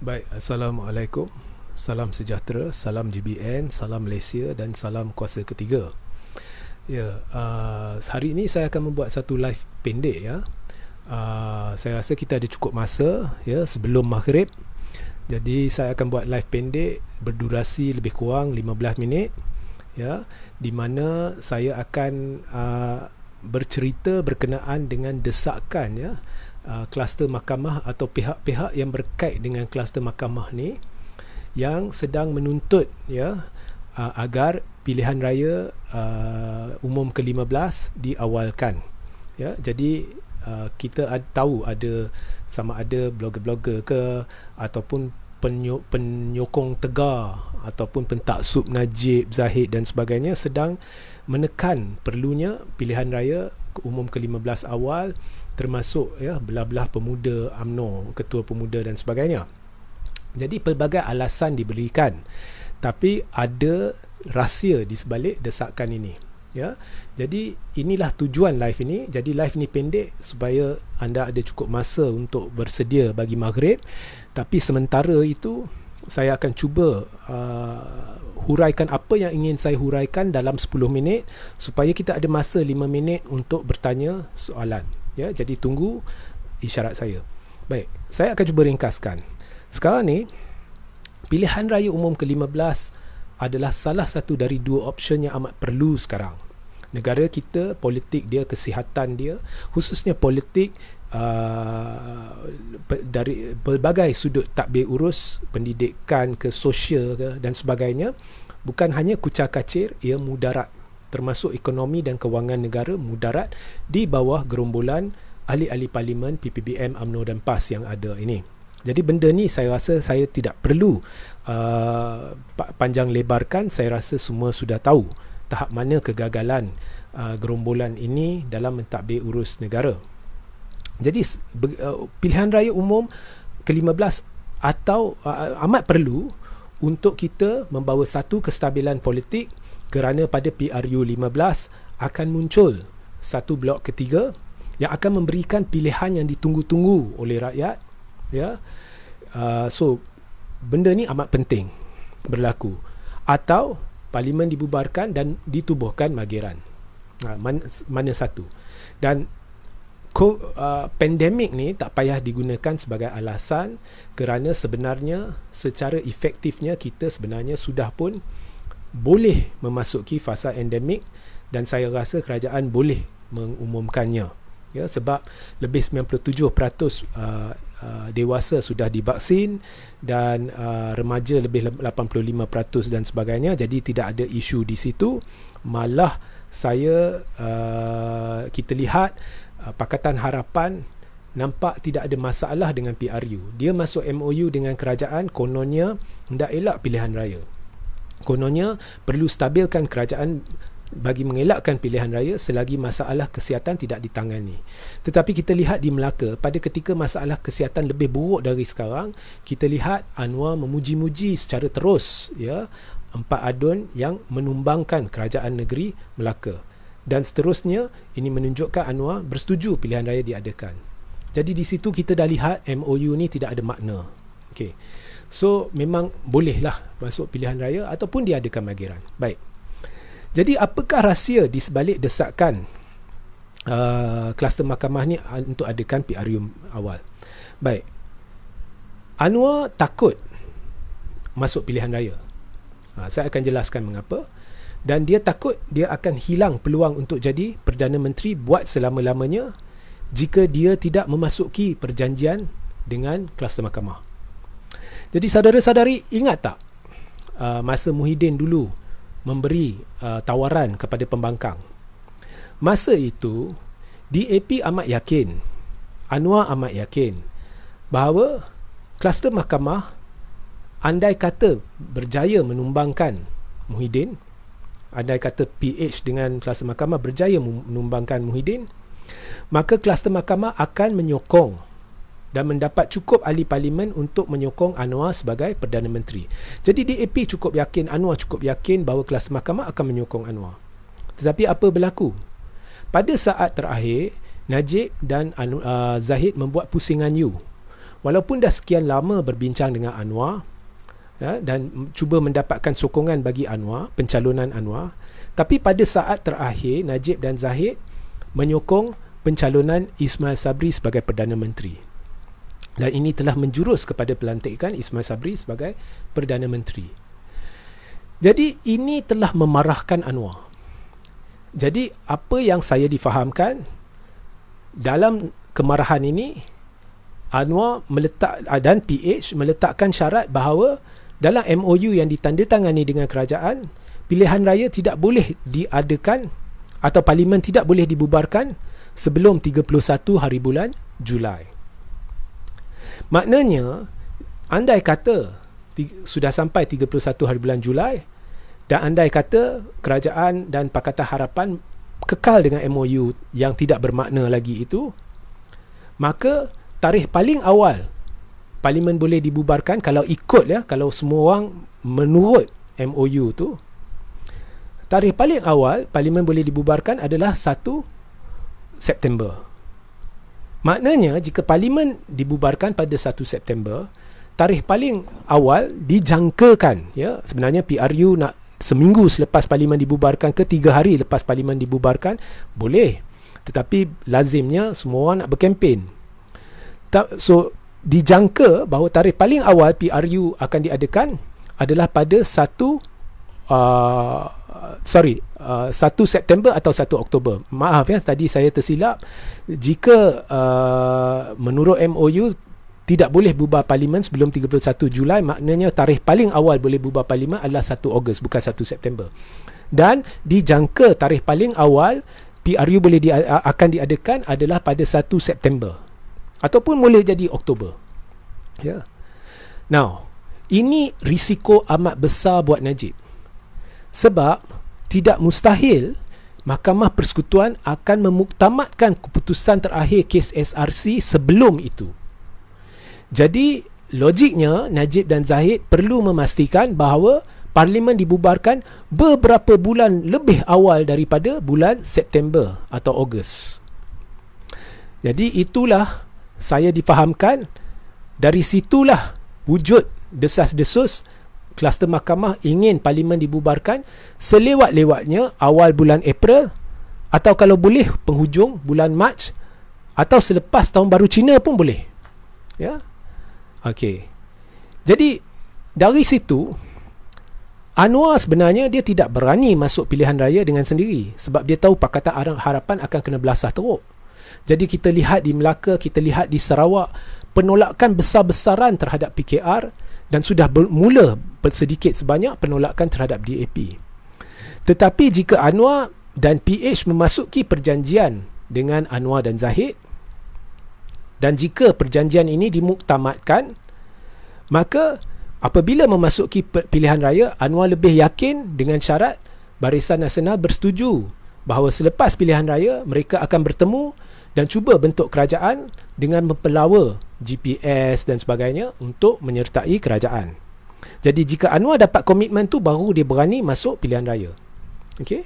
Baik, Assalamualaikum. Salam sejahtera, salam GBN, salam Malaysia dan salam kuasa ketiga. Ya, hari ini saya akan membuat satu live pendek ya. Saya rasa kita ada cukup masa ya sebelum maghrib. Jadi saya akan buat live pendek berdurasi lebih kurang 15 minit ya, di mana saya akan bercerita berkenaan dengan desakan ya, kluster mahkamah atau pihak-pihak yang berkait dengan kluster mahkamah ni yang sedang menuntut ya, agar pilihan raya umum ke-15 diawalkan ya. Jadi kita tahu ada sama ada blogger-blogger ke ataupun penyokong tegar ataupun pentaksub Najib, Zahid dan sebagainya sedang menekan perlunya pilihan raya umum ke-15 awal, termasuk ya belah-belah pemuda UMNO, ketua pemuda dan sebagainya. Jadi pelbagai alasan diberikan, tapi ada rahsia di sebalik desakan ini ya. Jadi inilah tujuan live ini. Jadi live ini pendek supaya anda ada cukup masa untuk bersedia bagi maghrib. Tapi sementara itu saya akan cuba huraikan apa yang ingin saya huraikan dalam 10 minit supaya kita ada masa 5 minit untuk bertanya soalan ya. Jadi tunggu isyarat saya. Baik, saya akan cuba ringkaskan. Sekarang ni pilihan raya umum ke-15 adalah salah satu dari dua option yang amat perlu sekarang. Negara kita, politik dia, kesihatan dia, khususnya politik dari pelbagai sudut takbir urus, pendidikan ke sosial ke, dan sebagainya, bukan hanya kucar-kacir, ia mudarat, termasuk ekonomi dan kewangan negara mudarat di bawah gerombolan ahli-ahli parlimen, PPBM, UMNO dan PAS yang ada ini. Jadi benda ni saya rasa saya tidak perlu panjang lebarkan. Saya rasa semua sudah tahu tahap mana kegagalan gerombolan ini dalam mentadbir urus negara. Jadi pilihan raya umum ke-15 atau amat perlu untuk kita membawa satu kestabilan politik, kerana pada PRU 15 akan muncul satu blok ketiga yang akan memberikan pilihan yang ditunggu-tunggu oleh rakyat ya. So benda ni amat penting berlaku, atau parlimen dibubarkan dan ditubuhkan Mageran. Mana satu. Dan pandemik ni tak payah digunakan sebagai alasan, kerana sebenarnya secara efektifnya kita sebenarnya sudah pun boleh memasuki fasa endemik, dan saya rasa kerajaan boleh mengumumkannya ya, sebab lebih 97% dewasa sudah divaksin dan remaja lebih 85% dan sebagainya. Jadi tidak ada isu di situ. Malah kita lihat Pakatan Harapan nampak tidak ada masalah dengan PRU. Dia masuk MOU dengan kerajaan, kononnya hendak elak pilihan raya. Kononnya perlu stabilkan kerajaan bagi mengelakkan pilihan raya selagi masalah kesihatan tidak ditangani. Tetapi kita lihat di Melaka, pada ketika masalah kesihatan lebih buruk dari sekarang, kita lihat Anwar memuji-muji secara terus ya empat adun yang menumbangkan kerajaan negeri Melaka. Dan seterusnya, ini menunjukkan Anwar bersetuju pilihan raya diadakan. Jadi di situ kita dah lihat MOU ni tidak ada makna. Okey. So memang bolehlah masuk pilihan raya ataupun diadakan Mageran. Baik. Jadi apakah rahsia di sebalik desakan kluster mahkamah ni untuk adakan PRU awal? Baik. Anwar takut masuk pilihan raya. Saya akan jelaskan mengapa. Dan dia takut dia akan hilang peluang untuk jadi Perdana Menteri buat selama-lamanya jika dia tidak memasuki perjanjian dengan kluster mahkamah. Jadi saudara-saudari ingat tak masa Muhyiddin dulu memberi tawaran kepada pembangkang? Masa itu DAP amat yakin, Anwar amat yakin bahawa kluster mahkamah andai kata berjaya menumbangkan Muhyiddin, andai kata PH dengan kluster mahkamah berjaya menumbangkan Muhyiddin, maka kluster mahkamah akan menyokong dan mendapat cukup ahli parlimen untuk menyokong Anwar sebagai Perdana Menteri. Jadi DAP cukup yakin, Anwar cukup yakin bahawa kluster mahkamah akan menyokong Anwar. Tetapi apa berlaku? Pada saat terakhir, Najib dan Zahid membuat pusingan you. walaupun dah sekian lama berbincang dengan Anwar, dan cuba mendapatkan sokongan bagi Anwar, pencalonan Anwar, tapi pada saat terakhir Najib dan Zahid menyokong pencalonan Ismail Sabri sebagai Perdana Menteri, dan ini telah menjurus kepada pelantikan Ismail Sabri sebagai Perdana Menteri. Jadi ini telah memarahkan Anwar. Jadi apa yang saya difahamkan dalam kemarahan ini, Anwar dan PH meletakkan syarat bahawa dalam MOU yang ditandatangani dengan kerajaan, pilihan raya tidak boleh diadakan atau parlimen tidak boleh dibubarkan sebelum 31 hari bulan Julai. Maknanya, andai kata sudah sampai 31 hari bulan Julai, dan andai kata kerajaan dan Pakatan Harapan kekal dengan MOU yang tidak bermakna lagi itu, maka tarikh paling awal parlimen boleh dibubarkan kalau kalau semua orang menurut MOU tu, tarikh paling awal parlimen boleh dibubarkan adalah 1 September. Maknanya jika parlimen dibubarkan pada 1 September, tarikh paling awal dijangkakan, sebenarnya PRU nak seminggu selepas parlimen dibubarkan ke 3 hari lepas parlimen dibubarkan boleh, tetapi lazimnya semua orang nak berkempen. So dijangka bahawa tarikh paling awal PRU akan diadakan adalah pada 1 September atau 1 Oktober. Maaf tadi saya tersilap. Jika menurut MOU tidak boleh bubar parlimen sebelum 31 Julai, maknanya tarikh paling awal boleh bubar parlimen adalah 1 Ogos, bukan 1 September. Dan dijangka tarikh paling awal PRU akan diadakan adalah pada 1 September. Ataupun boleh jadi Oktober. Now, ini risiko amat besar buat Najib. Sebab tidak mustahil Mahkamah Persekutuan akan memuktamadkan keputusan terakhir kes SRC sebelum itu. Jadi, logiknya Najib dan Zahid perlu memastikan bahawa parlimen dibubarkan beberapa bulan lebih awal daripada bulan September atau Ogos. Jadi itulah saya difahamkan, dari situlah wujud desas-desus kluster mahkamah ingin parlimen dibubarkan selewat-lewatnya awal bulan April, atau kalau boleh penghujung bulan Mac, atau selepas tahun baru Cina pun boleh. Okey. Jadi dari situ Anwar sebenarnya dia tidak berani masuk pilihan raya dengan sendiri, sebab dia tahu Pakatan Harapan akan kena belasah teruk. Jadi kita lihat di Melaka, kita lihat di Sarawak, penolakan besar-besaran terhadap PKR, dan sudah bermula sedikit sebanyak penolakan terhadap DAP. Tetapi jika Anwar dan PH memasuki perjanjian dengan Anwar dan Zahid, dan jika perjanjian ini dimuktamadkan, maka apabila memasuki pilihan raya, Anwar lebih yakin dengan syarat Barisan Nasional bersetuju bahawa selepas pilihan raya mereka akan bertemu dan cuba bentuk kerajaan dengan mempelawa GPS dan sebagainya untuk menyertai kerajaan. Jadi jika Anwar dapat komitmen tu, baru dia berani masuk pilihan raya. Okey.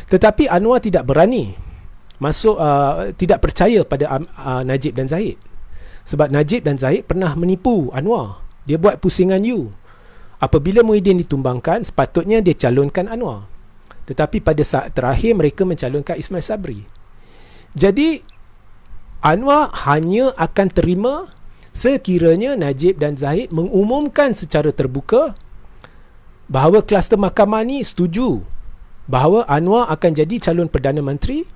Tetapi Anwar tidak berani masuk, tidak percaya pada Najib dan Zahid. Sebab Najib dan Zahid pernah menipu Anwar. Dia buat pusingan you. Apabila Muhyiddin ditumbangkan, sepatutnya dia calonkan Anwar. Tetapi pada saat terakhir mereka mencalonkan Ismail Sabri. Jadi Anwar hanya akan terima sekiranya Najib dan Zahid mengumumkan secara terbuka bahawa kluster mahkamah ni setuju bahawa Anwar akan jadi calon Perdana Menteri,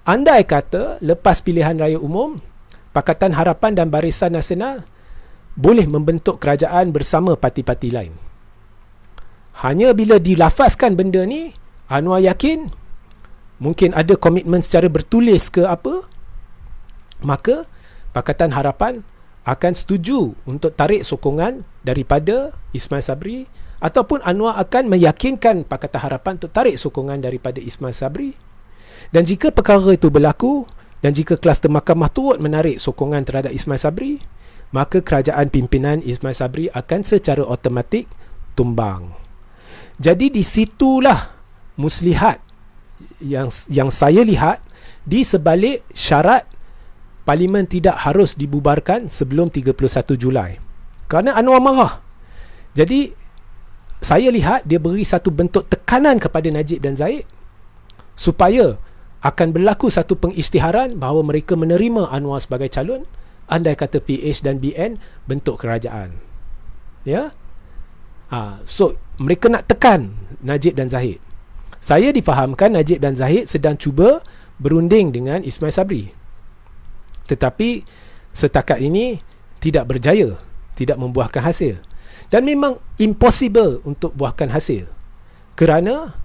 andai kata lepas pilihan raya umum Pakatan Harapan dan Barisan Nasional boleh membentuk kerajaan bersama parti-parti lain. Hanya bila dilafazkan benda ni, Anwar yakin mungkin ada komitmen secara bertulis ke apa, maka Pakatan Harapan akan setuju untuk tarik sokongan daripada Ismail Sabri, ataupun Anwar akan meyakinkan Pakatan Harapan untuk tarik sokongan daripada Ismail Sabri. Dan jika perkara itu berlaku, dan jika kluster mahkamah turut menarik sokongan terhadap Ismail Sabri, maka kerajaan pimpinan Ismail Sabri akan secara automatik tumbang. Jadi di situlah muslihat yang saya lihat di sebalik syarat Parlimen tidak harus dibubarkan sebelum 31 Julai. Kerana Anwar marah. Jadi saya lihat dia beri satu bentuk tekanan kepada Najib dan Zahid supaya akan berlaku satu pengisytiharan bahawa mereka menerima Anwar sebagai calon, andai kata PH dan BN bentuk kerajaan. Ya. So mereka nak tekan Najib dan Zahid. Saya difahamkan Najib dan Zahid sedang cuba berunding dengan Ismail Sabri. Tetapi setakat ini tidak berjaya, tidak membuahkan hasil. Dan memang impossible untuk buahkan hasil. Kerana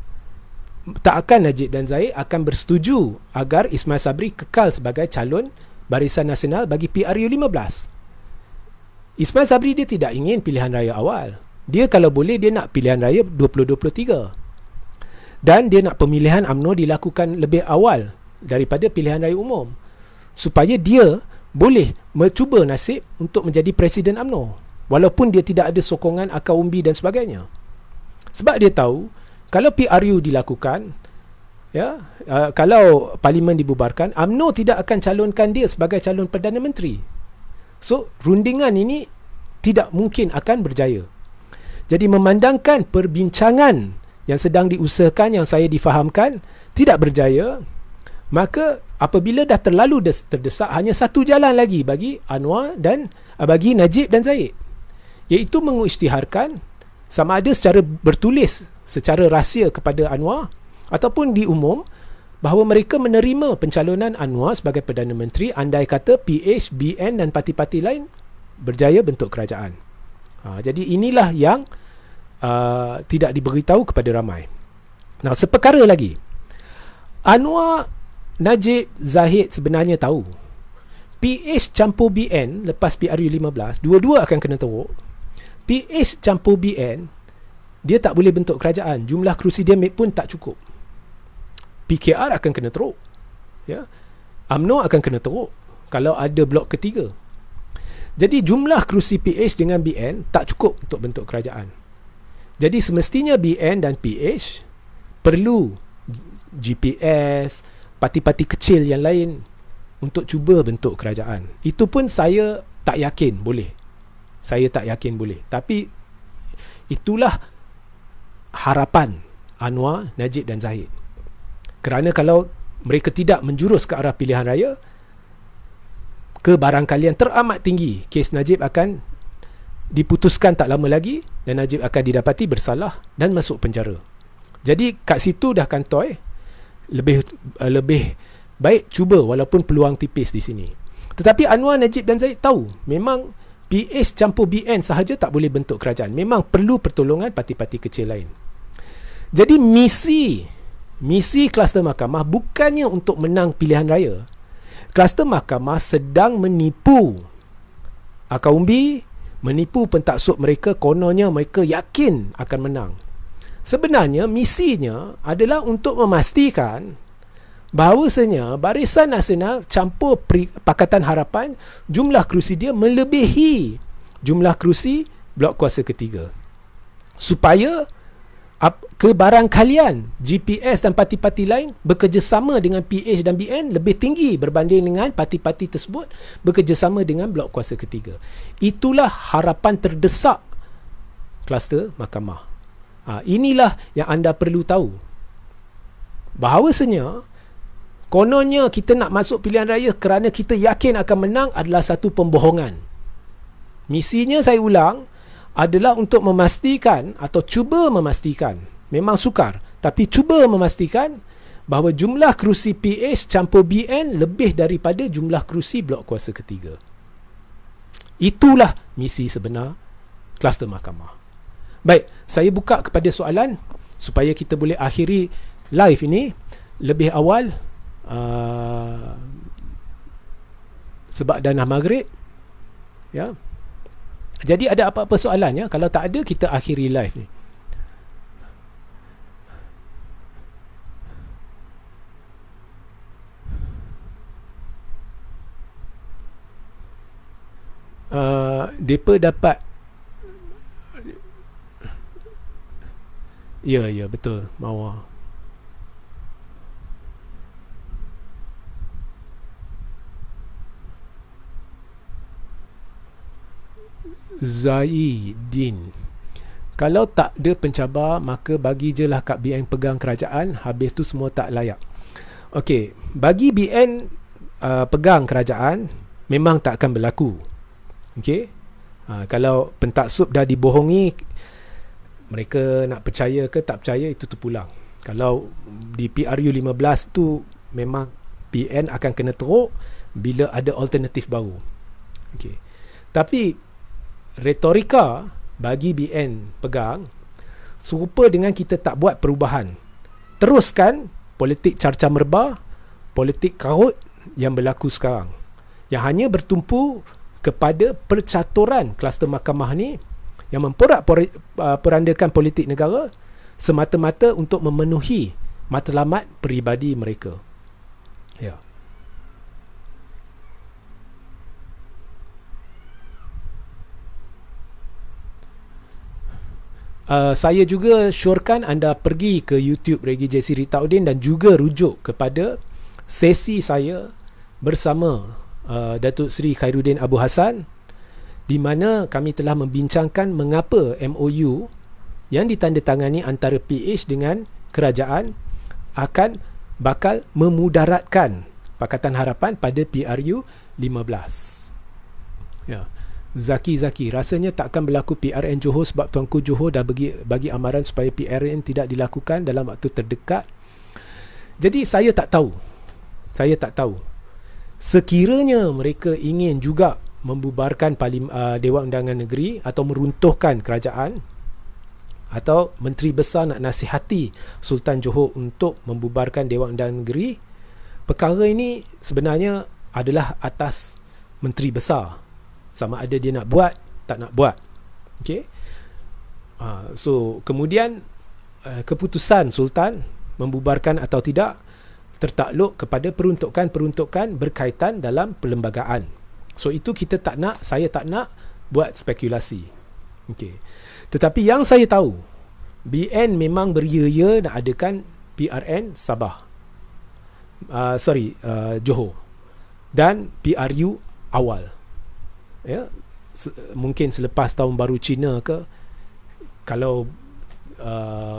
tak akan Najib dan Zahid akan bersetuju agar Ismail Sabri kekal sebagai calon Barisan Nasional bagi PRU 15. Ismail Sabri dia tidak ingin pilihan raya awal. Dia kalau boleh dia nak pilihan raya 2023. Dan dia nak pemilihan UMNO dilakukan lebih awal daripada pilihan raya umum, supaya dia boleh mencuba nasib untuk menjadi Presiden UMNO walaupun dia tidak ada sokongan akar umbi dan sebagainya. Sebab dia tahu kalau PRU dilakukan, ya, kalau Parlimen dibubarkan, UMNO tidak akan calonkan dia sebagai calon Perdana Menteri. So rundingan ini tidak mungkin akan berjaya. Jadi memandangkan perbincangan yang sedang diusahakan, yang saya difahamkan tidak berjaya, maka apabila dah terlalu terdesak, hanya satu jalan lagi bagi Anwar dan bagi Najib dan Zahid, iaitu mengisytiharkan sama ada secara bertulis, secara rahsia kepada Anwar ataupun di umum, bahawa mereka menerima pencalonan Anwar sebagai Perdana Menteri andai kata PH, BN dan parti-parti lain berjaya bentuk kerajaan. Jadi inilah yang tidak diberitahu kepada ramai. Nah, seperkara lagi, Anwar, Najib, Zahid sebenarnya tahu PH campur BN lepas PRU 15, dua-dua akan kena teruk. PH campur BN, dia tak boleh bentuk kerajaan, jumlah kerusi dia pun tak cukup. PKR akan kena teruk, ya. UMNO akan kena teruk kalau ada blok ketiga. Jadi jumlah kerusi PH dengan BN tak cukup untuk bentuk kerajaan. Jadi semestinya BN dan PH perlu GPS, parti-parti kecil yang lain untuk cuba bentuk kerajaan. Itu pun saya tak yakin boleh. Saya tak yakin boleh. Tapi itulah harapan Anwar, Najib dan Zahid. Kerana kalau mereka tidak menjurus ke arah pilihan raya, kebarangkalian teramat tinggi kes Najib akan diputuskan tak lama lagi dan Najib akan didapati bersalah dan masuk penjara. Jadi kat situ dah kantoi, lebih baik cuba walaupun peluang tipis di sini. Tetapi Anwar, Najib dan Zahid tahu memang PH campur BN sahaja tak boleh bentuk kerajaan. Memang perlu pertolongan parti-parti kecil lain. Jadi misi kluster mahkamah bukannya untuk menang pilihan raya. Kluster mahkamah sedang menipu akar umbi, menipu pentaksub mereka, kononnya mereka yakin akan menang. Sebenarnya misinya adalah untuk memastikan bahawasanya Barisan Nasional campur Pakatan Harapan, jumlah kerusi dia melebihi jumlah kerusi blok kuasa ketiga, supaya kebarangkalian GPS dan parti-parti lain bekerjasama dengan PH dan BN lebih tinggi berbanding dengan parti-parti tersebut bekerjasama dengan blok kuasa ketiga. Itulah harapan terdesak kluster mahkamah. Inilah yang anda perlu tahu, bahawasanya kononnya kita nak masuk pilihan raya kerana kita yakin akan menang adalah satu pembohongan. Misinya, saya ulang, adalah untuk memastikan atau cuba memastikan, memang sukar, tapi cuba memastikan bahawa jumlah kerusi PH campur BN lebih daripada jumlah kerusi blok kuasa ketiga. Itulah misi sebenar kluster mahkamah. Baik, saya buka kepada soalan supaya kita boleh akhiri live ini lebih awal, sebab dah nak maghrib, ya. Jadi ada apa-apa soalannya? Kalau tak ada, kita akhiri live ni. Depa dapat, ya betul, Mawar. Zaidin. Kalau tak ada pencabar, maka bagi je lah kat BN pegang kerajaan, habis tu semua tak layak. Okey, bagi BN pegang kerajaan, memang tak akan berlaku. Okey, kalau pentaksub dah dibohongi, mereka nak percaya ke tak percaya, itu terpulang. Kalau di PRU 15 tu, memang BN akan kena teruk bila ada alternatif baru. Okey, tapi retorika bagi BN pegang serupa dengan kita tak buat perubahan, teruskan politik carca merba, politik karut yang berlaku sekarang, yang hanya bertumpu kepada percaturan kluster mahkamah ni yang memporak-porandakan politik negara semata-mata untuk memenuhi matlamat peribadi mereka. Ya. Saya juga syorkan anda pergi ke YouTube Regi JC Ritaudin dan juga rujuk kepada sesi saya bersama Datuk Seri Khairuddin Abu Hassan, di mana kami telah membincangkan mengapa MOU yang ditandatangani antara PH dengan kerajaan akan bakal memudaratkan Pakatan Harapan pada PRU 15. Ya. Zaki, rasanya tak akan berlaku PRN Johor sebab Tuanku Johor dah bagi amaran supaya PRN tidak dilakukan dalam waktu terdekat. Jadi saya tak tahu. Sekiranya mereka ingin juga membubarkan Dewan Undangan Negeri atau meruntuhkan kerajaan, atau Menteri Besar nak nasihati Sultan Johor untuk membubarkan Dewan Undangan Negeri, perkara ini sebenarnya adalah atas Menteri Besar, sama ada dia nak buat tak nak buat. Okay? So kemudian keputusan Sultan membubarkan atau tidak tertakluk kepada peruntukan berkaitan dalam perlembagaan. So itu kita tak nak, saya tak nak buat spekulasi. Okay. Tetapi yang saya tahu, BN memang beria-ia nak adakan PRN Sabah, Johor, dan PRU awal. Ya, mungkin selepas tahun baru Cina ke, kalau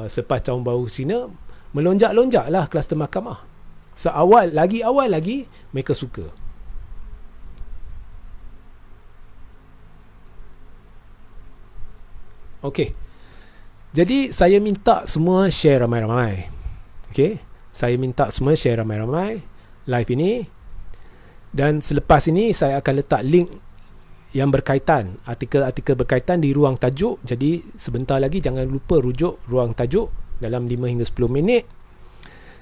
selepas tahun baru Cina, melonjak-lonjaklah kluster mahkamah. Awal lagi mereka suka. Okey. Jadi saya minta semua share ramai-ramai. Okey. Saya minta semua share ramai-ramai live ini. Dan selepas ini saya akan letak link yang berkaitan, artikel-artikel berkaitan di ruang tajuk. Jadi sebentar lagi jangan lupa rujuk ruang tajuk dalam 5 hingga 10 minit.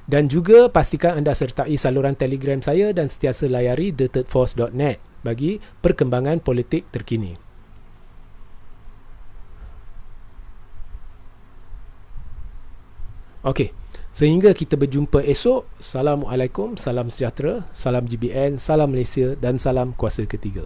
Dan juga pastikan anda sertai saluran Telegram saya dan sentiasa layari thethirdforce.net bagi perkembangan politik terkini. Okey, sehingga kita berjumpa esok. Assalamualaikum, salam sejahtera, salam GBN, salam Malaysia dan salam kuasa ketiga.